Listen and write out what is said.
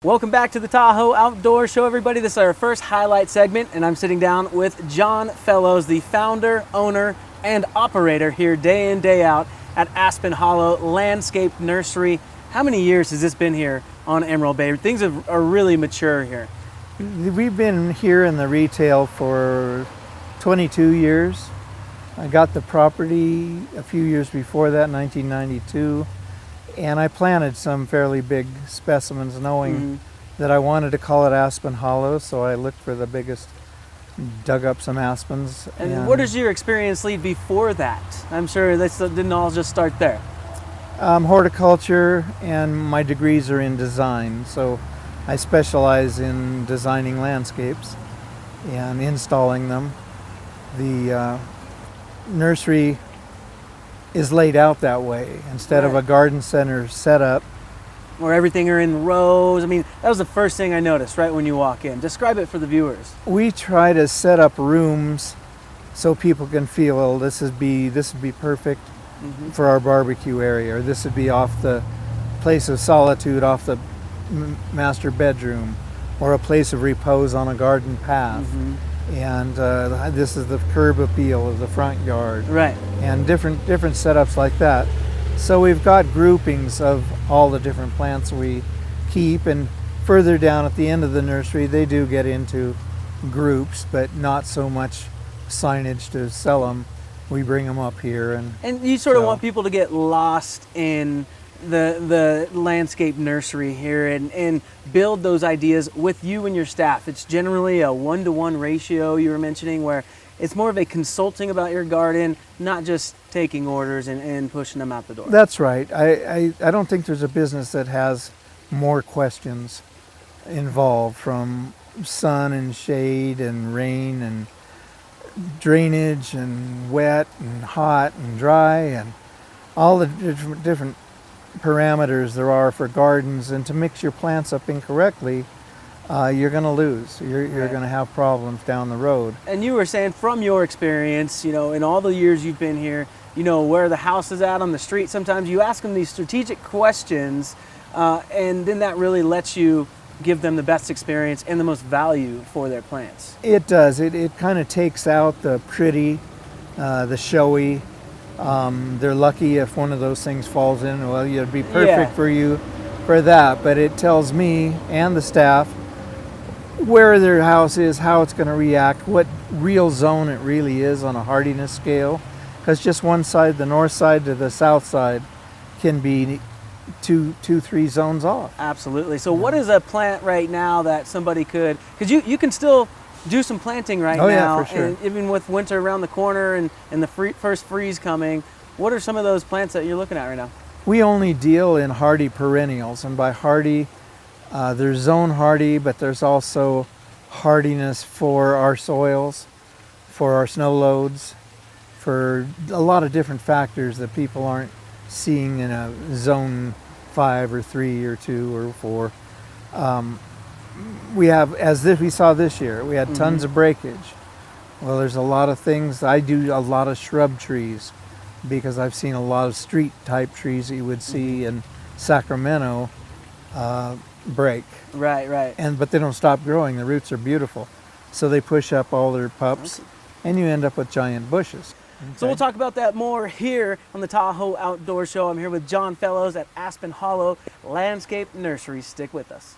Welcome back to the Tahoe Outdoor Show, everybody. This is our first highlight segment, and I'm sitting down with John Fellows, the founder, owner, and operator here day in, day out at Aspen Hollow Landscape Nursery. How many years has this been here on Emerald Bay? Things are really mature here. We've been here in the retail for 22 years. I got the property a few years before that, 1992. And I planted some fairly big specimens knowing that I wanted to call it Aspen Hollow, so I looked for the biggest, dug up some aspens. And where does your experience lead before that? I'm sure this didn't all just start there. Horticulture, and my degrees are in design, so I specialize in designing landscapes and installing them. The nursery is laid out that way instead of a garden center setup. Where everything are in rows. I mean, that was the first thing I noticed right when you walk in. Describe it for the viewers. We try to set up rooms so people can feel, well, this would be perfect for our barbecue area, or this would be off the place of solitude off the master bedroom, or a place of repose on a garden path. And this is the curb appeal of the front yard. Right. And different setups like that. So we've got groupings of all the different plants we keep, and further down at the end of the nursery they do get into groups, but not so much signage to sell them. We bring them up here. And you sort of want people to get lost in the landscape nursery here and build those ideas with you and your staff. It's generally a 1-to-1 ratio you were mentioning, where it's more of a consulting about your garden, not just taking orders and pushing them out the door. That's right. I don't think there's a business that has more questions involved, from sun and shade and rain and drainage and wet and hot and dry and all the different parameters there are for gardens. And to mix your plants up incorrectly, you're going to lose. You're going to have problems down the road. And you were saying, from your experience, you know, in all the years you've been here, you know where the house is at on the street. Sometimes you ask them these strategic questions, and then that really lets you give them the best experience and the most value for their plants. It does. It kind of takes out the pretty, the showy. They're lucky if one of those things falls in. Well, it'd be perfect for you for that, but it tells me and the staff where their house is, how it's going to react, what real zone it really is on a hardiness scale, because just one side, the north side to the south side, can be two, 3 zones off. Absolutely. So what is a plant right now that somebody could, because you can still do some planting right now, yeah, for sure. And even with winter around the corner and the first freeze coming, what are some of those plants that you're looking at right now? We only deal in hardy perennials, and by hardy, there's zone hardy, but there's also hardiness for our soils, for our snow loads, for a lot of different factors that people aren't seeing in a zone 5 or 3 or 2 or 4. We have, we saw this year, we had tons of breakage. Well, there's a lot of things. I do a lot of shrub trees because I've seen a lot of street type trees that you would see in Sacramento break. Right. But they don't stop growing. The roots are beautiful. So they push up all their pups, and you end up with giant bushes. Okay. So we'll talk about that more here on the Tahoe Outdoor Show. I'm here with John Fellows at Aspen Hollow Landscape Nursery. Stick with us.